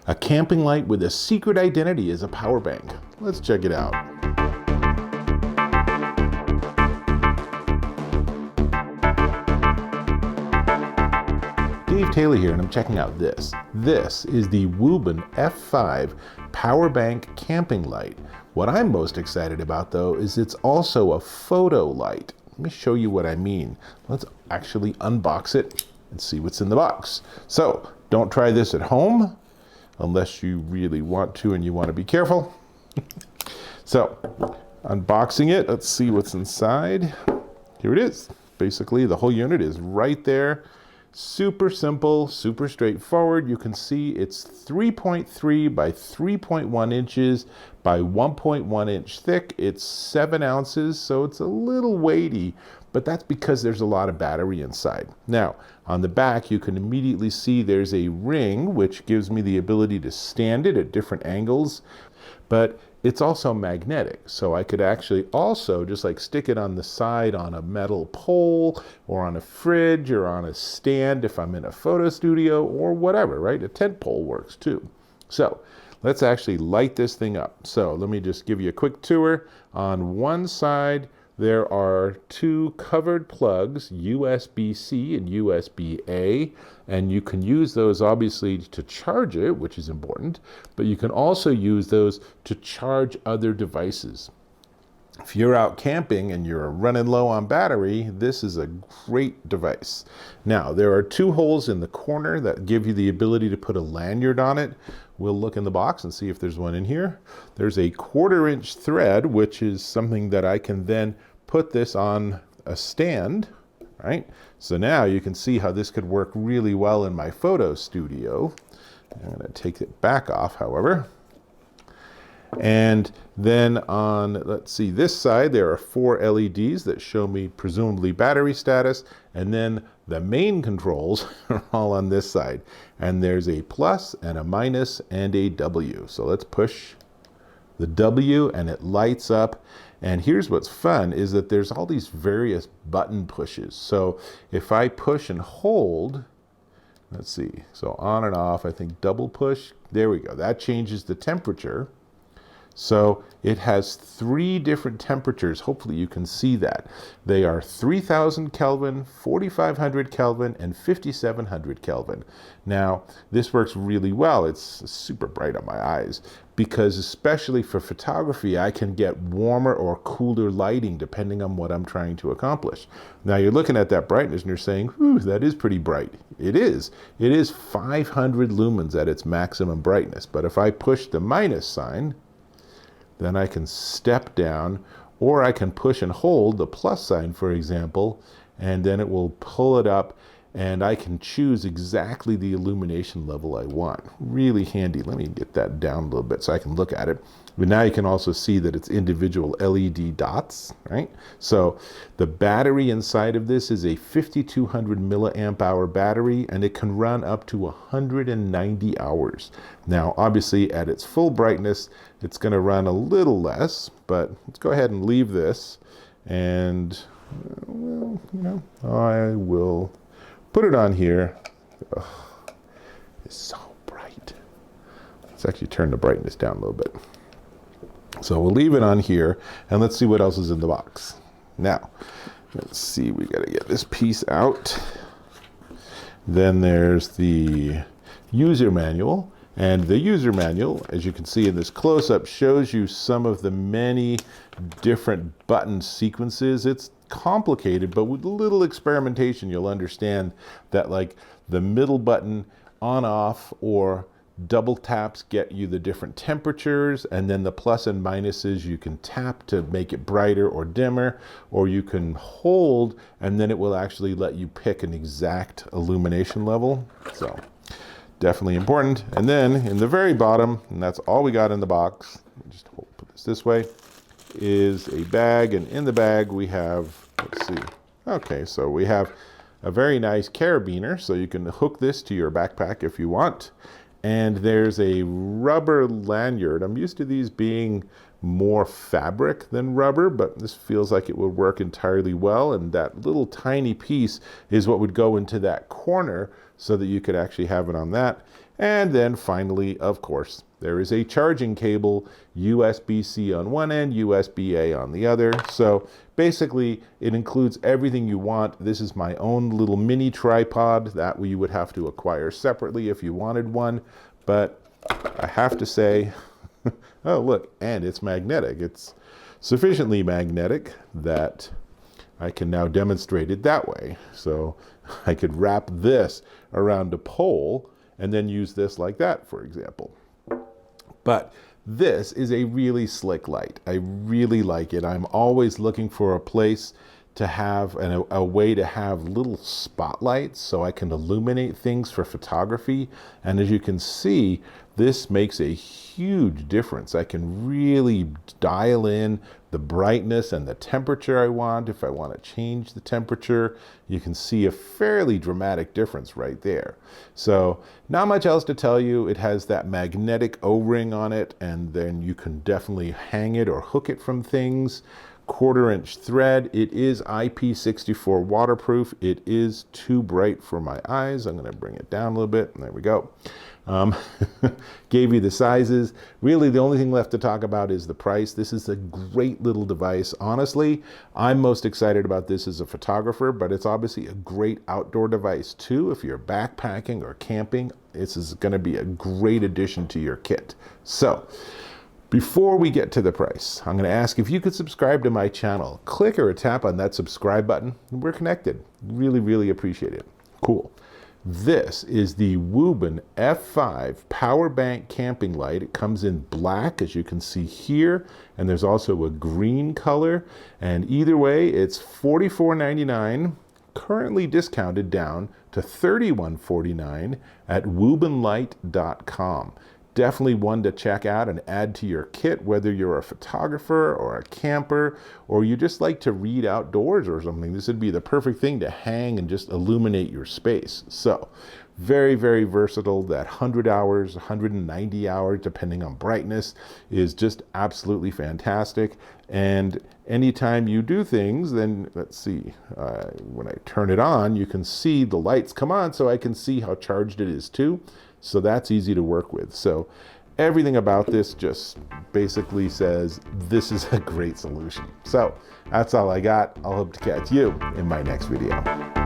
A camping light with a secret identity as a power bank. Let's check it out. Dave Taylor here, and I'm checking out this. This is the Wuben F5 power bank camping light. What I'm most excited about though is it's also a photo light. Let me show you what I mean. Let's actually unbox it and see what's in the box. So don't try this at home unless you really want to and you want to be careful. So unboxing it, let's see what's inside. Here it is. Basically the whole unit is right there. Super simple, super straightforward. You can see it's 3.3 by 3.1 inches by 1.1 inch thick. It's 7 ounces, so it's a little weighty, but that's because there's a lot of battery inside. Now, on the back, you can immediately see there's a ring, which gives me the ability to stand it at different angles, but it's also magnetic, so I could actually also just like stick it on the side on a metal pole or on a fridge or on a stand if I'm in a photo studio or whatever, right? A tent pole works too. So let's actually light this thing up. So let me just give you a quick tour. On one side, there are 2 covered plugs, USB-C and USB-A, and you can use those obviously to charge it, which is important, but you can also use those to charge other devices. If you're out camping and you're running low on battery, this is a great device. Now, there are 2 holes in the corner that give you the ability to put a lanyard on it. We'll look in the box and see if there's one in here. There's a 1/4 inch thread, which is something that I can then put this on a stand, right? So now you can see how this could work really well in my photo studio. I'm gonna take it back off, however. And then on, let's see, this side, there are 4 LEDs that show me presumably battery status. And then the main controls are all on this side. And there's a plus and a minus and a W. So let's push the W and it lights up. And here's what's fun is that there's all these various button pushes. So if I push and hold, let's see, so on and off, I think double push, there we go. That changes the temperature. So it has 3 different temperatures. Hopefully you can see that. They are 3000 Kelvin, 4500 Kelvin, and 5700 Kelvin. Now, this works really well. It's super bright on my eyes because especially for photography, I can get warmer or cooler lighting depending on what I'm trying to accomplish. Now you're looking at that brightness and you're saying, whew, that is pretty bright. It is. It is 500 lumens at its maximum brightness. But if I push the minus sign, then I can step down, or I can push and hold the plus sign, for example, and then it will pull it up and I can choose exactly the illumination level I want. Really handy. Let me get that down a little bit so I can look at it. But now you can also see that it's individual LED dots, right? So the battery inside of this is a 5200 milliamp hour battery, and it can run up to 190 hours. Now, obviously at its full brightness, it's gonna run a little less, but let's go ahead and leave this. And, well, you know, I will put it on here. Ugh, it's so bright. Let's actually turn the brightness down a little bit. So we'll leave it on here and let's see what else is in the box. Now, let's see, we gotta get this piece out. Then there's the user manual. And the user manual, as you can see in this close-up, shows you some of the many different button sequences. It's complicated, but with a little experimentation, you'll understand that like the middle button on off or double taps get you the different temperatures, and then the plus and minuses you can tap to make it brighter or dimmer, or you can hold and then it will actually let you pick an exact illumination level. So definitely important. And then in the very bottom, and that's all we got in the box, just put this way, is a bag, and in the bag we have, let's see, okay, so we have a very nice carabiner, so you can hook this to your backpack if you want. And there's a rubber lanyard. I'm used to these being more fabric than rubber, but this feels like it would work entirely well. And that little tiny piece is what would go into that corner so that you could actually have it on that. And then finally, of course, there is a charging cable, USB-C on one end, USB-A on the other. So basically, it includes everything you want. This is my own little mini tripod that you would have to acquire separately if you wanted one. But I have to say, oh, look, and it's magnetic. It's sufficiently magnetic that I can now demonstrate it that way. So I could wrap this around a pole and then use this like that, for example. But this is a really slick light. I really like it. I'm always looking for a place to have a way to have little spotlights so I can illuminate things for photography. And as you can see, this makes a huge difference. I can really dial in the brightness and the temperature I want. If I want to change the temperature, you can see a fairly dramatic difference right there. So not much else to tell you. It has that magnetic O-ring on it, and then you can definitely hang it or hook it from things. 1/4-inch thread. It is IP64 waterproof. It is too bright for my eyes. I'm going to bring it down a little bit. There we go. Gave you the sizes. Really, the only thing left to talk about is the price. This is a great little device. Honestly, I'm most excited about this as a photographer, but it's obviously a great outdoor device too. If you're backpacking or camping, this is going to be a great addition to your kit. So, before we get to the price, I'm going to ask if you could subscribe to my channel. Click or tap on that subscribe button. We're connected. Really, really appreciate it. Cool. This is the Wuben F5 power bank camping light. It comes in black, as you can see here, and there's also a green color. And either way, it's $44.99, currently discounted down to $31.49 at wubenlight.com. Definitely one to check out and add to your kit, whether you're a photographer or a camper, or you just like to read outdoors or something. This would be the perfect thing to hang and just illuminate your space. So very, very versatile. That 100 hours, 190 hours, depending on brightness, is just absolutely fantastic. And anytime you do things, then let's see, when I turn it on, you can see the lights come on, so I can see how charged it is too. So that's easy to work with. So everything about this just basically says this is a great solution. So that's all I got. I'll hope to catch you in my next video.